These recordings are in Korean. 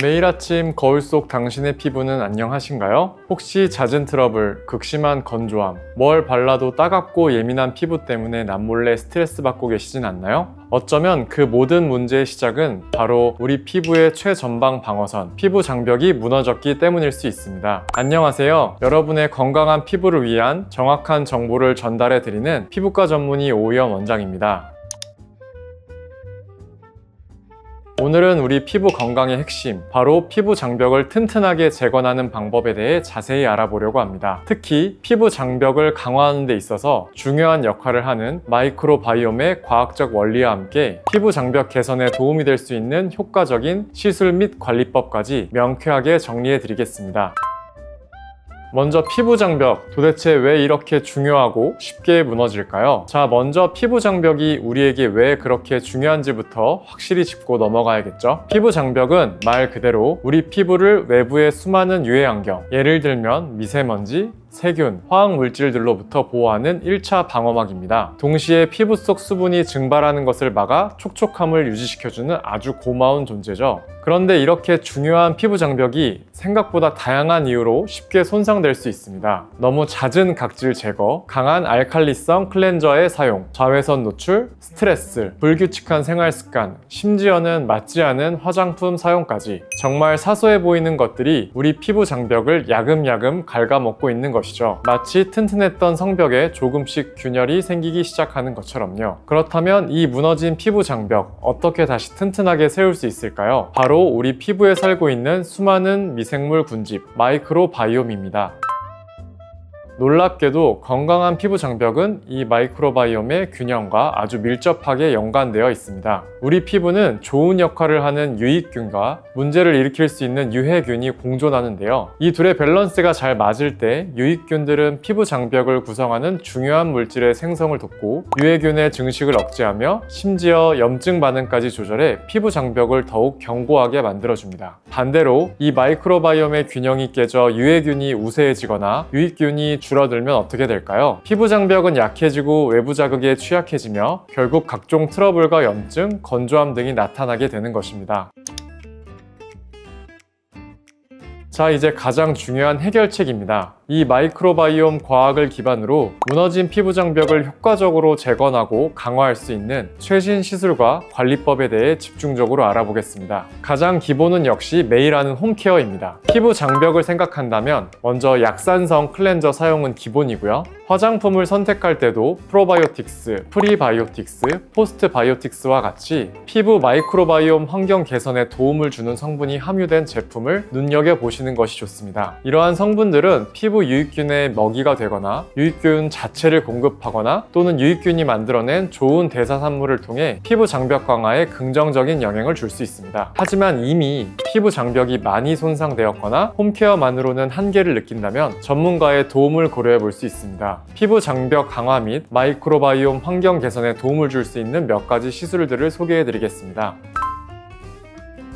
매일 아침 거울 속 당신의 피부는 안녕하신가요? 혹시 잦은 트러블, 극심한 건조함, 뭘 발라도 따갑고 예민한 피부 때문에 남몰래 스트레스 받고 계시진 않나요? 어쩌면 그 모든 문제의 시작은 바로 우리 피부의 최전방 방어선, 피부 장벽이 무너졌기 때문일 수 있습니다. 안녕하세요. 여러분의 건강한 피부를 위한 정확한 정보를 전달해 드리는 피부과 전문의 오희연 원장입니다. 오늘은 우리 피부 건강의 핵심, 바로 피부 장벽을 튼튼하게 재건하는 방법에 대해 자세히 알아보려고 합니다. 특히 피부 장벽을 강화하는 데 있어서 중요한 역할을 하는 마이크로바이옴의 과학적 원리와 함께 피부 장벽 개선에 도움이 될 수 있는 효과적인 시술 및 관리법까지 명쾌하게 정리해 드리겠습니다. 먼저 피부 장벽, 도대체 왜 이렇게 중요하고 쉽게 무너질까요? 자, 먼저 피부 장벽이 우리에게 왜 그렇게 중요한지부터 확실히 짚고 넘어가야겠죠? 피부 장벽은 말 그대로 우리 피부를 외부의 수많은 유해 환경, 예를 들면 미세먼지, 세균, 화학물질들로부터 보호하는 1차 방어막입니다. 동시에 피부 속 수분이 증발하는 것을 막아 촉촉함을 유지시켜주는 아주 고마운 존재죠. 그런데 이렇게 중요한 피부 장벽이 생각보다 다양한 이유로 쉽게 손상될 수 있습니다. 너무 잦은 각질 제거, 강한 알칼리성 클렌저의 사용, 자외선 노출, 스트레스, 불규칙한 생활 습관, 심지어는 맞지 않은 화장품 사용까지 정말 사소해 보이는 것들이 우리 피부 장벽을 야금야금 갉아먹고 있는 것이죠. 마치 튼튼했던 성벽에 조금씩 균열이 생기기 시작하는 것처럼요. 그렇다면 이 무너진 피부 장벽 어떻게 다시 튼튼하게 세울 수 있을까요? 바로 우리 피부에 살고 있는 수많은 미생물 군집, 마이크로바이옴입니다. 놀랍게도 건강한 피부 장벽은 이 마이크로바이옴의 균형과 아주 밀접하게 연관되어 있습니다. 우리 피부는 좋은 역할을 하는 유익균과 문제를 일으킬 수 있는 유해균이 공존하는데요. 이 둘의 밸런스가 잘 맞을 때 유익균들은 피부 장벽을 구성하는 중요한 물질의 생성을 돕고 유해균의 증식을 억제하며 심지어 염증 반응까지 조절해 피부 장벽을 더욱 견고하게 만들어줍니다. 반대로 이 마이크로바이옴의 균형이 깨져 유해균이 우세해지거나 유익균이 줄어들면 어떻게 될까요? 피부 장벽은 약해지고 외부 자극에 취약해지며 결국 각종 트러블과 염증, 건조함 등이 나타나게 되는 것입니다. 자, 이제 가장 중요한 해결책입니다. 이 마이크로바이옴 과학을 기반으로 무너진 피부 장벽을 효과적으로 재건하고 강화할 수 있는 최신 시술과 관리법에 대해 집중적으로 알아보겠습니다. 가장 기본은 역시 매일 하는 홈케어입니다. 피부 장벽을 생각한다면 먼저 약산성 클렌저 사용은 기본이고요. 화장품을 선택할 때도 프로바이오틱스, 프리바이오틱스, 포스트바이오틱스와 같이 피부 마이크로바이옴 환경 개선에 도움을 주는 성분이 함유된 제품을 눈여겨보시는 것이 좋습니다. 이러한 성분들은 피부 유익균의 먹이가 되거나 유익균 자체를 공급하거나 또는 유익균이 만들어낸 좋은 대사산물을 통해 피부 장벽 강화에 긍정적인 영향을 줄 수 있습니다. 하지만 이미 피부 장벽이 많이 손상되었거나 홈케어만으로는 한계를 느낀다면 전문가의 도움을 고려해 볼 수 있습니다. 피부 장벽 강화 및 마이크로바이옴 환경 개선에 도움을 줄 수 있는 몇 가지 시술들을 소개해 드리겠습니다.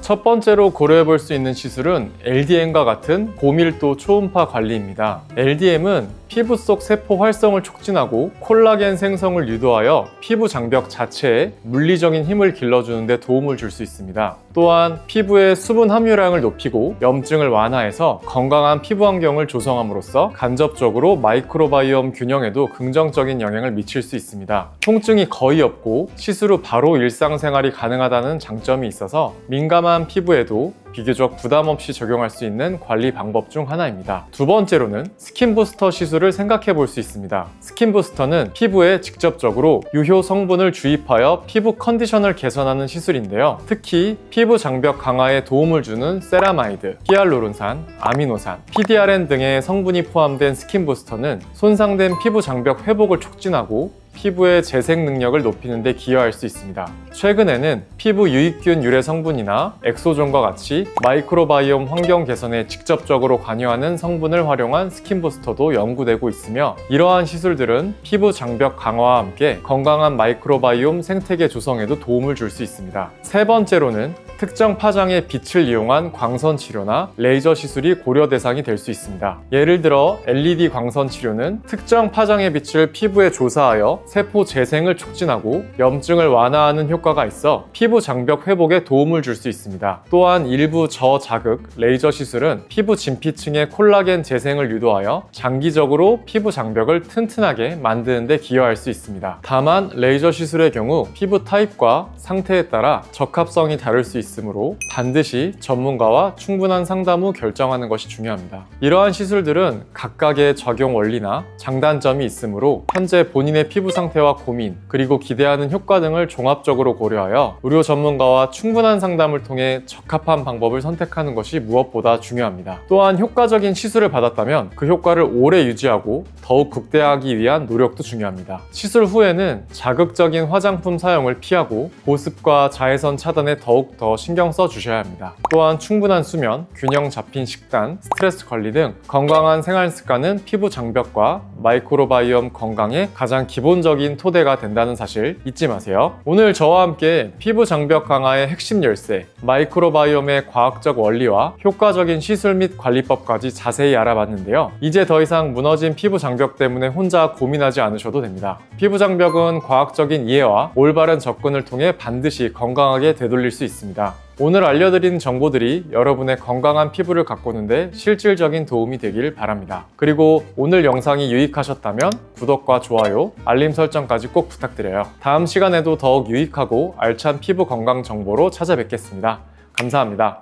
첫 번째로 고려해 볼 수 있는 시술은 LDM과 같은 고밀도 초음파 관리입니다. LDM은 피부 속 세포 활성을 촉진하고 콜라겐 생성을 유도하여 피부 장벽 자체에 물리적인 힘을 길러주는 데 도움을 줄 수 있습니다. 또한 피부의 수분 함유량을 높이고 염증을 완화해서 건강한 피부 환경을 조성함으로써 간접적으로 마이크로바이옴 균형에도 긍정적인 영향을 미칠 수 있습니다. 통증이 거의 없고 시술 후 바로 일상생활이 가능하다는 장점이 있어서 민감한 피부에도 비교적 부담 없이 적용할 수 있는 관리 방법 중 하나입니다. 두 번째로는 스킨 부스터 시술을 생각해 볼 수 있습니다. 스킨 부스터는 피부에 직접적으로 유효 성분을 주입하여 피부 컨디션을 개선하는 시술인데요. 특히 피부 장벽 강화에 도움을 주는 세라마이드, 히알루론산, 아미노산, PDRN 등의 성분이 포함된 스킨 부스터는 손상된 피부 장벽 회복을 촉진하고 피부의 재생 능력을 높이는 데 기여할 수 있습니다. 최근에는 피부 유익균 유래 성분이나 엑소존과 같이 마이크로바이옴 환경 개선에 직접적으로 관여하는 성분을 활용한 스킨 부스터도 연구되고 있으며 이러한 시술들은 피부 장벽 강화와 함께 건강한 마이크로바이옴 생태계 조성에도 도움을 줄 수 있습니다. 세 번째로는 특정 파장의 빛을 이용한 광선 치료나 레이저 시술이 고려 대상이 될 수 있습니다. 예를 들어 LED 광선 치료는 특정 파장의 빛을 피부에 조사하여 세포 재생을 촉진하고 염증을 완화하는 효과가 있어 피부 장벽 회복에 도움을 줄 수 있습니다. 또한 일부 저자극 레이저 시술은 피부 진피층의 콜라겐 재생을 유도하여 장기적으로 피부 장벽을 튼튼하게 만드는 데 기여할 수 있습니다. 다만 레이저 시술의 경우 피부 타입과 상태에 따라 적합성이 다를 수 있으므로 반드시 전문가와 충분한 상담 후 결정하는 것이 중요합니다. 이러한 시술들은 각각의 적용 원리나 장단점이 있으므로 현재 본인의 피부 상태와 고민, 그리고 기대하는 효과 등을 종합적으로 고려하여 의료 전문가와 충분한 상담을 통해 적합한 방법을 선택하는 것이 무엇보다 중요합니다. 또한 효과적인 시술을 받았다면 그 효과를 오래 유지하고 더욱 극대화하기 위한 노력도 중요합니다. 시술 후에는 자극적인 화장품 사용을 피하고 보습과 자외선 차단에 더욱 더 신경 써 주셔야 합니다. 또한 충분한 수면, 균형 잡힌 식단, 스트레스 관리 등 건강한 생활 습관은 피부 장벽과 마이크로바이옴 건강의 가장 기본적인 토대가 된다는 사실 잊지 마세요. 오늘 저와 함께 피부 장벽 강화의 핵심 열쇠, 마이크로바이옴의 과학적 원리와 효과적인 시술 및 관리법까지 자세히 알아봤는데요. 이제 더 이상 무너진 피부 장벽 때문에 혼자 고민하지 않으셔도 됩니다. 피부 장벽은 과학적인 이해와 올바른 접근을 통해 반드시 건강하게 되돌릴 수 있습니다. 오늘 알려드린 정보들이 여러분의 건강한 피부를 가꾸는데 실질적인 도움이 되길 바랍니다. 그리고 오늘 영상이 유익하셨다면 구독과 좋아요, 알림 설정까지 꼭 부탁드려요. 다음 시간에도 더욱 유익하고 알찬 피부 건강 정보로 찾아뵙겠습니다. 감사합니다.